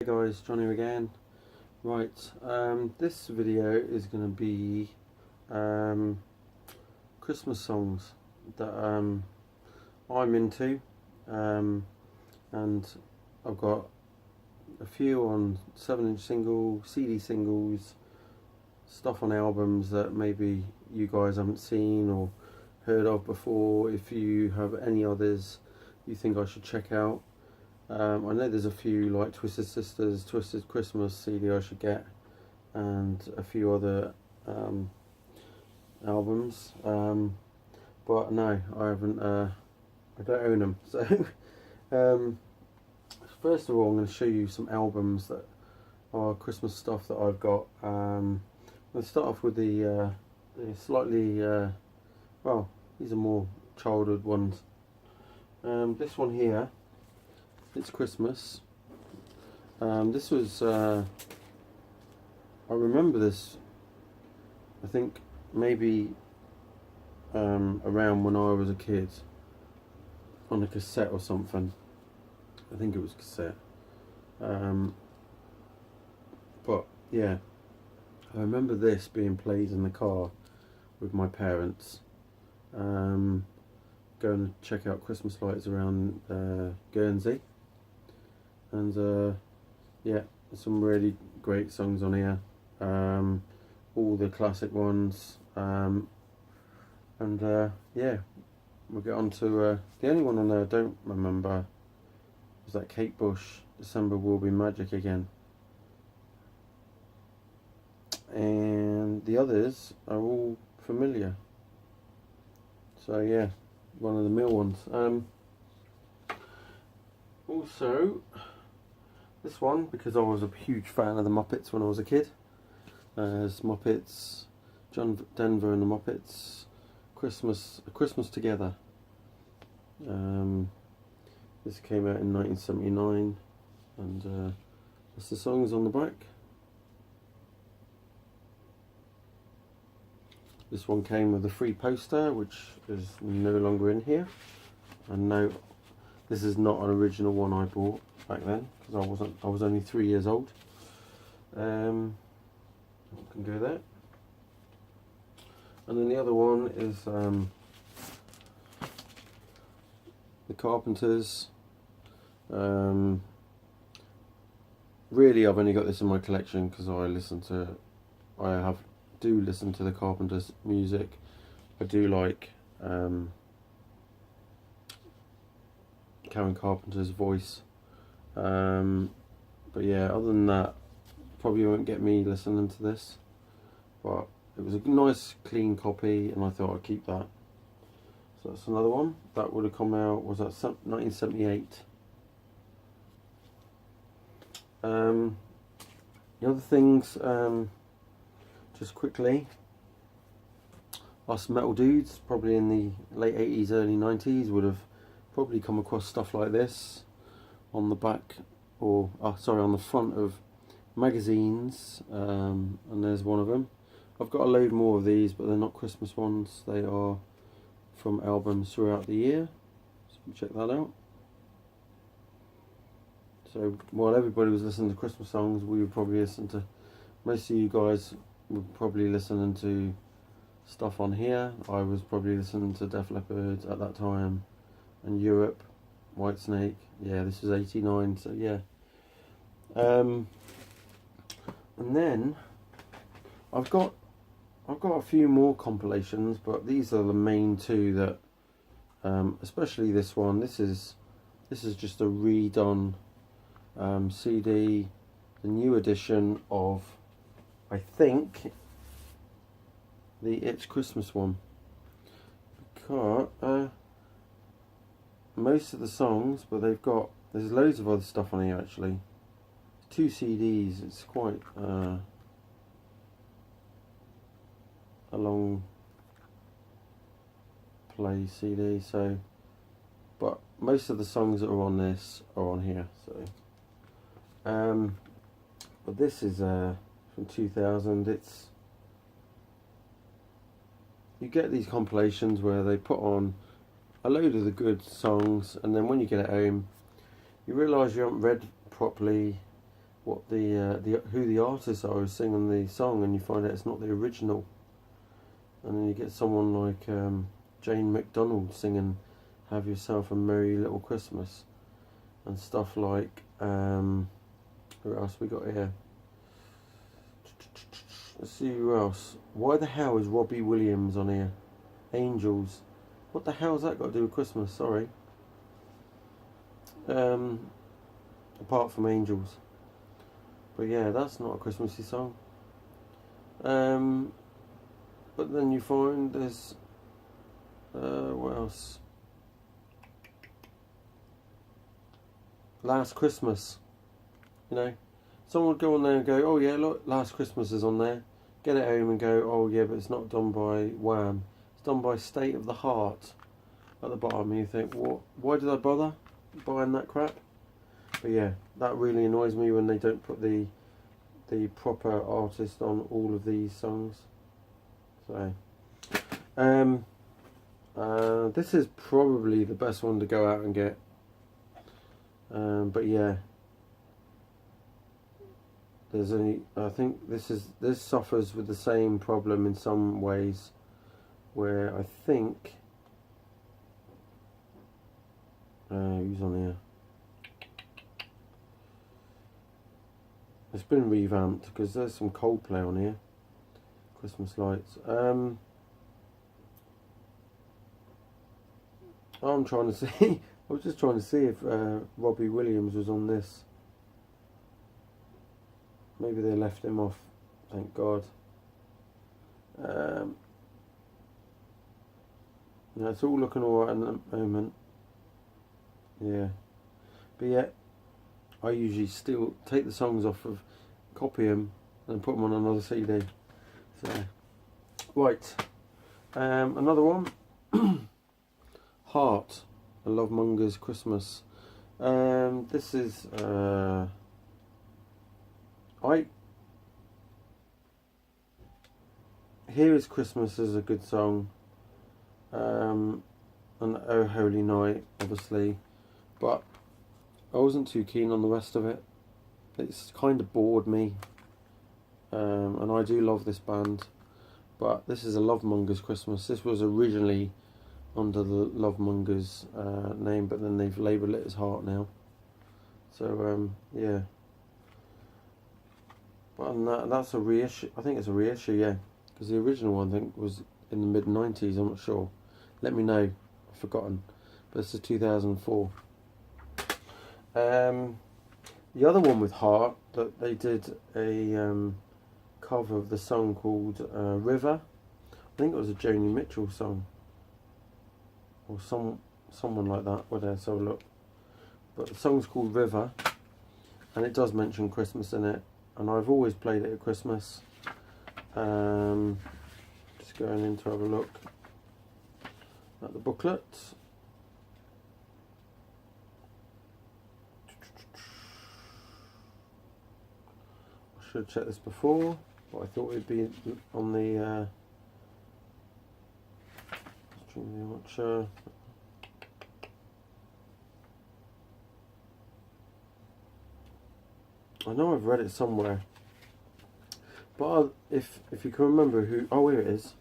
Hey guys, Johnny again. Right, this video is going to be Christmas songs that I'm into, and I've got a few on 7-inch single, CD singles, stuff on albums that maybe you guys haven't seen or heard of before. If you have any others you think I should check out. I know there's a few like Twisted Sisters, Twisted Christmas CD I should get, and a few other albums, but no, I haven't. I don't own them. So first of all, I'm going to show you some albums that are Christmas stuff that I've got. Let's start off with the slightly well, these are more childhood ones. This one here. It's Christmas. This was, I remember this, I think maybe around when I was a kid, on a cassette or something. I think it was cassette. But yeah, I remember this being played in the car with my parents. Going to check out Christmas lights around Guernsey. And yeah, some really great songs on here, all the classic ones, and yeah, we'll get on to the only one on there I don't remember was that Kate Bush, December Will Be Magic Again, and the others are all familiar, so yeah, one of the mill ones. Also, this one, because I was a huge fan of the Muppets when I was a kid. There's Muppets, John Denver and the Muppets, Christmas Together. This came out in 1979, and that's the songs on the back. This one came with a free poster, which is no longer in here. And no, this is not an original one I bought back then, because I was only 3 years old. Can go there. And then the other one is the Carpenters. Really, I've only got this in my collection because I do listen to the Carpenters music. I do like Karen Carpenter's voice. But yeah, other than that, probably won't get me listening to this, but it was a nice clean copy and I thought I'd keep that. So that's another one that would have come out, was that 1978. The other things, just quickly, us metal dudes probably in the late 80s, early 90s would have probably come across stuff like this on the back, or sorry, on the front of magazines, and there's one of them. I've got a load more of these, but they're not Christmas ones. They are from albums throughout the year, so check that out. So while everybody was listening to Christmas songs, we would probably listen to, most of you guys would probably listening to stuff on here. I was probably listening to Def Leppard at that time, and Europe, Whitesnake. Yeah, this was 89, so yeah. And then I've got a few more compilations, but these are the main two that, especially this one. This is just a redone CD, the new edition of, I think, the It's Christmas one, because most of the songs, but there's loads of other stuff on here actually. 2 CDs, it's quite a long play CD, so, but most of the songs that are on this are on here, so but this is from 2000. It's, you get these compilations where they put on a load of the good songs, and then when you get it home you realise you haven't read properly what the who the artists are who's singing the song, and you find out it's not the original. And then you get someone like Jane McDonald singing "Have Yourself a Merry Little Christmas" and stuff like who else we got here? Let's see who else. Why the hell is Robbie Williams on here? Angels. What the hell's that got to do with Christmas? Sorry. Apart from Angels. But yeah, that's not a Christmassy song. But then you find there's what else? Last Christmas. You know, someone would go on there and go, oh yeah, look, Last Christmas is on there. Get it home and go, oh yeah, but it's not done by Wham. It's done by State of the Heart at the bottom. And you think, what? Why did I bother buying that crap? But yeah, that really annoys me when they don't put the proper artist on all of these songs. So, this is probably the best one to go out and get. But yeah, there's only, I think this suffers with the same problem in some ways, where I think who's on here? It's been revamped because there's some Coldplay on here. Christmas Lights. I'm trying to see. I was just trying to see if Robbie Williams was on this. Maybe they left him off. Thank God. No, it's all looking alright at the moment. Yeah, but yeah, I usually still take the songs off of, copy them, and put them on another CD. So, right, another one. Heart, a Lovemonger's Christmas. This is Here Is Christmas is a good song. And Oh Holy Night, obviously, but I wasn't too keen on the rest of it. It's kind of bored me, and I do love this band, but this is a Lovemonger's Christmas. This was originally under the Lovemongers name, but then they've labelled it as Heart now. So yeah, but that's a reissue. I think it's a reissue, yeah, because the original one I think was in the mid-90s. I'm not sure. Let me know. I've forgotten. But this is 2004. The other one with Heart, that they did a cover of the song called River. I think it was a Joni Mitchell song, or someone like that. Well, let's have a look. But the song's called River, and it does mention Christmas in it. And I've always played it at Christmas. Just going in to have a look at the booklet. I should have checked this before, but I thought it'd be on the watcher. I know I've read it somewhere, but if you can remember who, oh, here it is.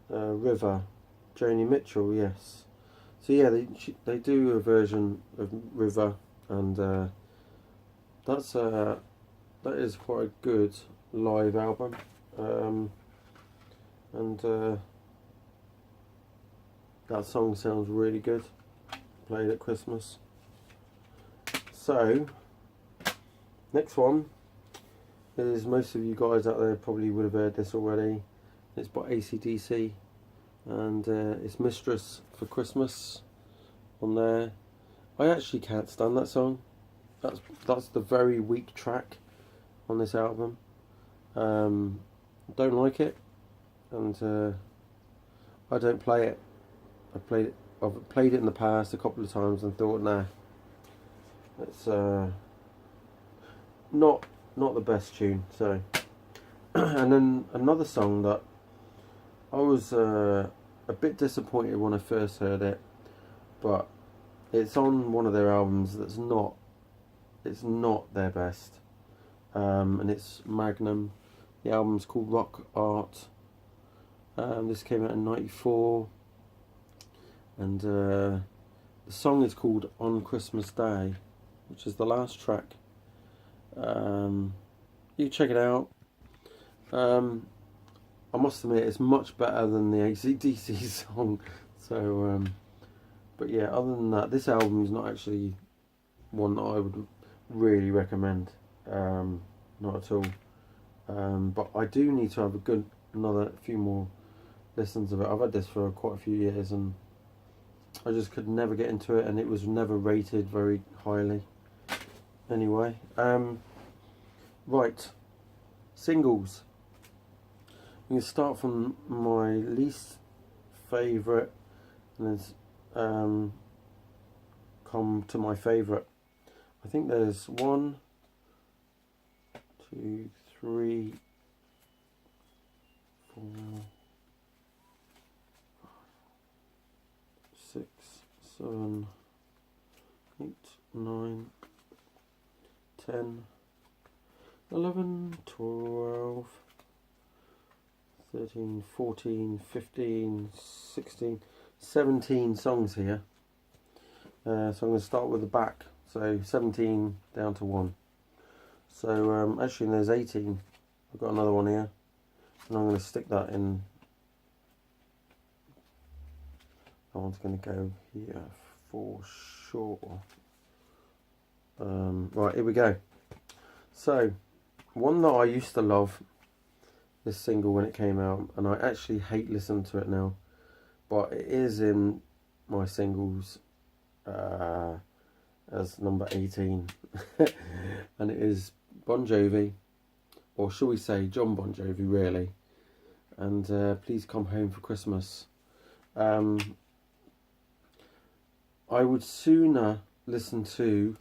River, Joni Mitchell, yes. So yeah, they do a version of River, and that is quite a good live album, and that song sounds really good. Played at Christmas. So next one is, most of you guys out there probably would have heard this already. It's by AC/DC, and it's Mistress for Christmas on there. I actually can't stand that song. That's the very weak track on this album. Don't like it, and I don't play it. I've played it in the past a couple of times and thought, nah, it's not the best tune. So, and then another song that I was a bit disappointed when I first heard it, but it's on one of their albums that's not it's not their best. And it's Magnum. The album's called Rock Art. This came out in '94, and the song is called On Christmas Day, which is the last track. You check it out. I must admit, it's much better than the AC/DC song. So, but yeah, other than that, this album is not actually one that I would really recommend. Not at all. But I do need to have another few more listens of it. I've had this for quite a few years, and I just could never get into it, and it was never rated very highly. Anyway, right, singles. I'm going to start from my least favourite, and then come to my favourite. I think there's 1, 2, 3, 4, 6, 7, 8, 9, 10, 11, 12, 13, 14, 15, 16, 17 songs here. So I'm going to start with the back. So 17 down to 1. So actually there's 18. I've got another one here, and I'm going to stick that in. That one's going to go here for sure. Right, here we go. So, one that I used to love, this single when it came out, and I actually hate listening to it now, but it is in my singles as number 18, and it is Bon Jovi, or shall we say John Bon Jovi, really, and Please Come Home for Christmas. I would sooner listen to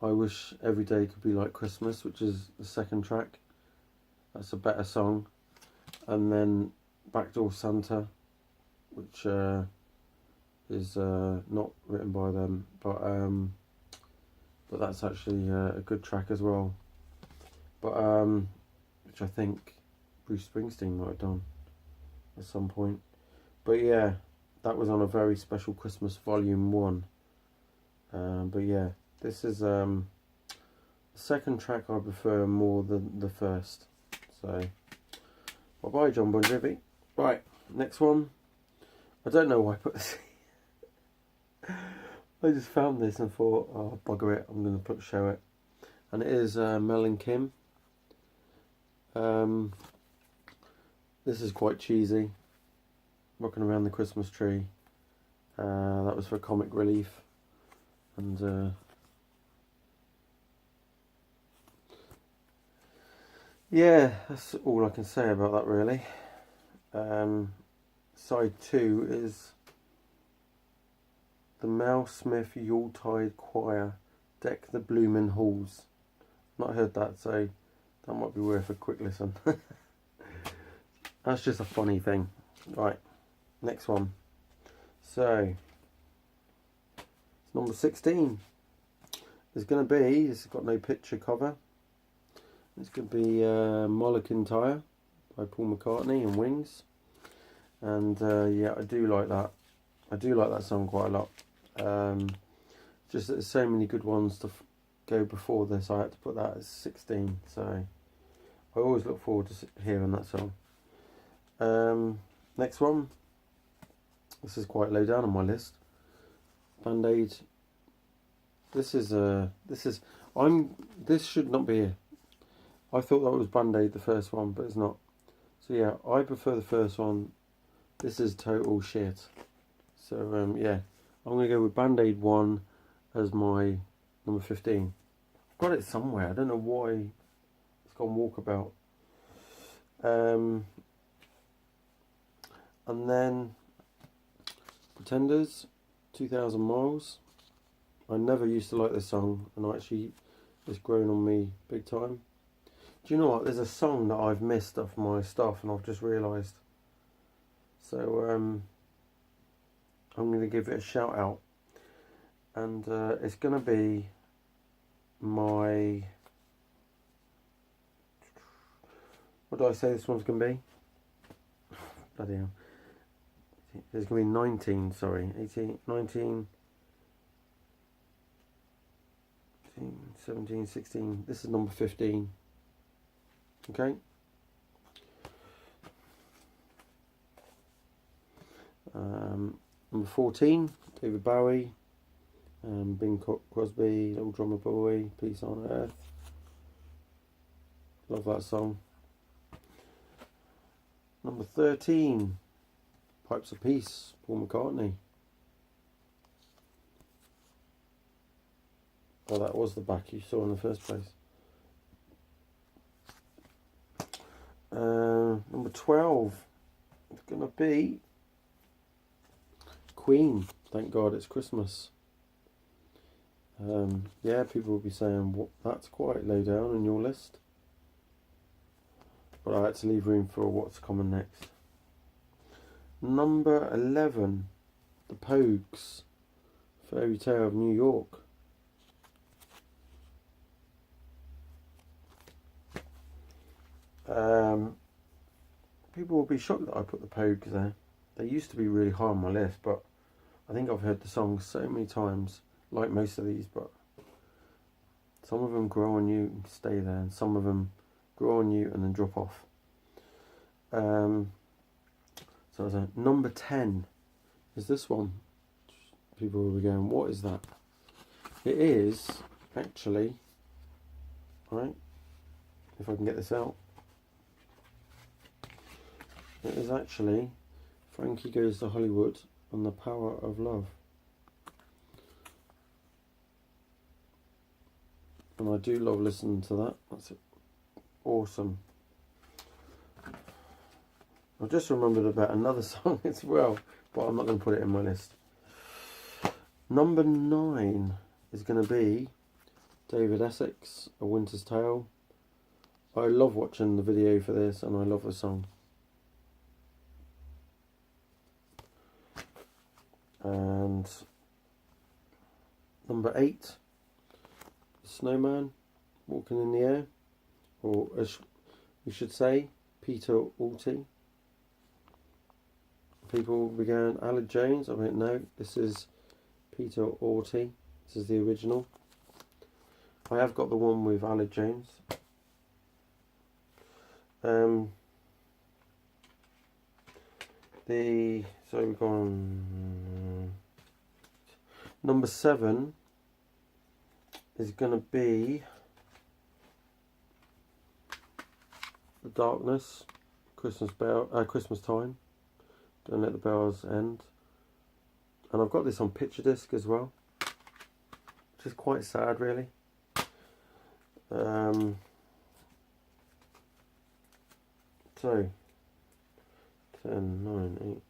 I Wish Every Day Could Be Like Christmas, which is the second track. That's a better song. And then Backdoor Santa, which is not written by them, but that's actually a good track as well. But which I think Bruce Springsteen might have done at some point. But yeah, that was on a very special Christmas Volume 1. But yeah, this is the second track I prefer more than the first. So, bye-bye, John Bon Jovi. Right, next one. I don't know why I put this. I just found this and thought, oh, bugger it, I'm going to show it. And it is Mel and Kim. This is quite cheesy. Rocking Around the Christmas Tree. That was for Comic Relief. And yeah, that's all I can say about that, really. Side 2 is the Mel Smith Yuletide Choir, Deck the Bloomin' Halls. Not heard that, so that might be worth a quick listen. That's just a funny thing. Right, next one. So, it's number 16. It's going to be, it's got no picture cover. It's going to be Molecule Tire by Paul McCartney and Wings. And yeah, I do like that. I do like that song quite a lot. Just that there's so many good ones to go before this, I had to put that as 16. So I always look forward to hearing that song. Next one. This is quite low down on my list. Band-Aid. This should not be here. I thought that was Band-Aid, the first one, but it's not. So yeah, I prefer the first one. This is total shit. So yeah, I'm going to go with Band-Aid 1 as my number 15. I've got it somewhere. I don't know why it's gone walkabout. And then Pretenders, 2,000 Miles. I never used to like this song, and actually it's grown on me big time. Do you know what? There's a song that I've missed off my stuff, and I've just realised. So I'm going to give it a shout out, and it's going to be my... What do I say this one's going to be? Bloody hell. There's going to be 19, sorry. 18, 19... 17, 16. This is number 15. Okay. Number 14, David Bowie, Bing Crosby, Little Drummer Boy, Peace on Earth. Love that song. Number 13, Pipes of Peace, Paul McCartney. Oh, that was the back you saw in the first place. Number 12, it's going to be Queen, Thank God It's Christmas. Yeah, people will be saying, that's quite low down on your list. But I had to leave room for what's coming next. Number 11, The Pogues, Fairy Tale of New York. People will be shocked that I put the Pogues there. They used to be really high on my list, but I think I've heard the song so many times, like most of these, but some of them grow on you and stay there, and some of them grow on you and then drop off. So number 10 is this one. People will be going, what is that? It is actually, right, if I can get this out, it is actually Frankie Goes to Hollywood and the Power of Love. And I do love listening to that. That's awesome. I've just remembered about another song as well, but I'm not going to put it in my list. Number 9 is going to be David Essex, A Winter's Tale. I love watching the video for this and I love the song. And number 8, Snowman, Walking in the Air, or as we should say, Peter Alty. People will be going, Aled Jones. I went, no, this is Peter Alty. This is the original. I have got the one with Aled Jones. So we've gone. Number 7 is going to be The Darkness, Christmas Time. Don't Let the Bells End. And I've got this on picture disc as well, which is quite sad, really. So 10, 9, 8.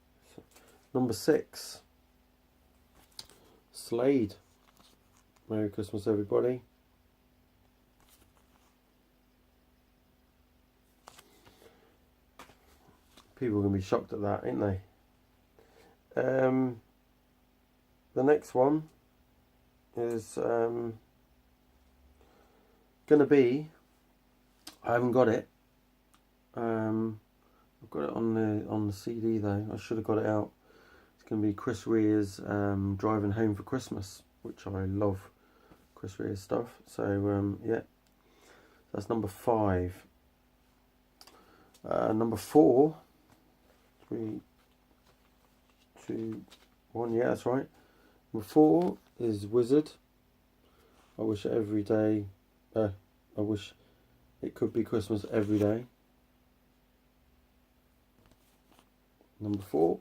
Number 6, Slade, Merry Christmas Everybody. People are going to be shocked at that, ain't they? The next one is going to be, I haven't got it. I've got it on the CD though. I should have got it out. It's going to be Chris Rea's Driving Home for Christmas, which I love Chris Rea's stuff. So yeah, that's number 5. Number 4, 3, 2, 1. Yeah, that's right. Number 4 is Wizard. I wish every day. I wish it could be Christmas every day. Number 4.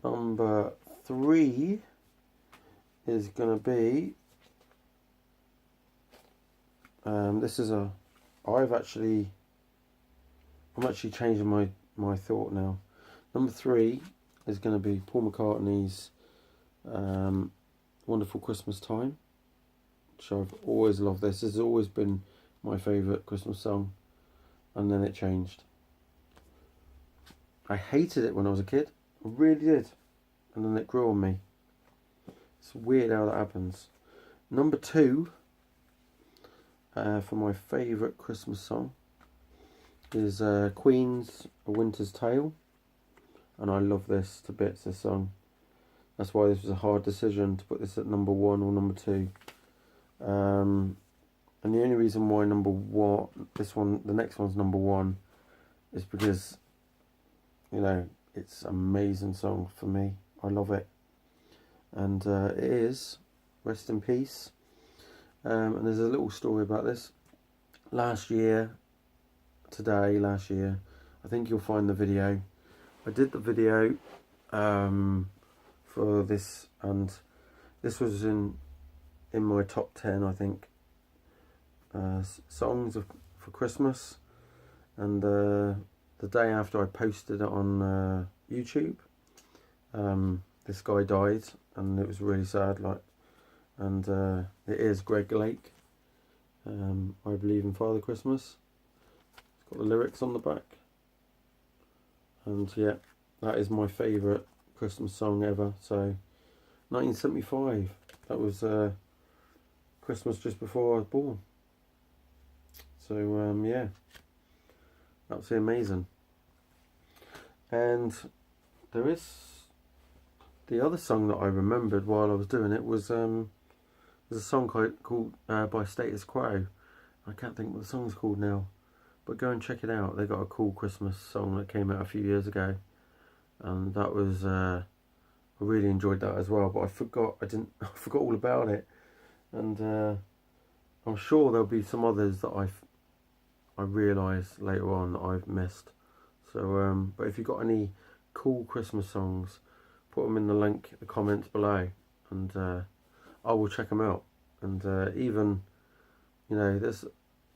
Number 3 is going to be. This is a. I'm actually changing my thought now. Number 3 is going to be Paul McCartney's Wonderful Christmas Time, which I've always loved. This has always been my favourite Christmas song, and then it changed. I hated it when I was a kid, I really did, and then it grew on me. It's weird how that happens. Number 2 for my favourite Christmas song is Queen's A Winter's Tale, and I love this to bits, this song. That's why this was a hard decision to put this at number 1 or number 2. And the only reason why the next one's number 1 is because, you know, it's an amazing song for me. I love it. And it is, rest in peace. And there's a little story about this. Last year, I think you'll find the video. I did the video for this, and this was in my top 10, I think, songs for Christmas. And the day after I posted it on YouTube, this guy died, and it was really sad. And it is Greg Lake. I Believe in Father Christmas. It's got the lyrics on the back. And yeah, that is my favourite Christmas song ever. So 1975, that was Christmas just before I was born. So yeah, absolutely amazing. And there is the other song that I remembered while I was doing it was there's a song called by Status Quo. I can't think what the song's called now, but go and check it out. They got a cool Christmas song that came out a few years ago, and that was I really enjoyed that as well. But I forgot all about it, and I'm sure there'll be some others that I realise later on that I've missed. So but if you've got any cool Christmas songs, put them in the comments below, and I will check them out. And even, you know,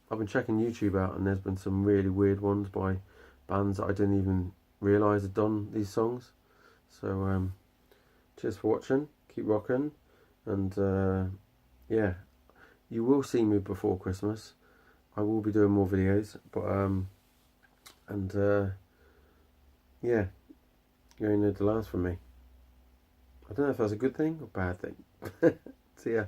I've been checking YouTube out, and there's been some really weird ones by bands that I didn't even realise had done these songs. So cheers for watching, keep rocking, and yeah, you will see me before Christmas. I will be doing more videos, but yeah, you only need to last from me. I don't know if that's a good thing or bad thing. See ya.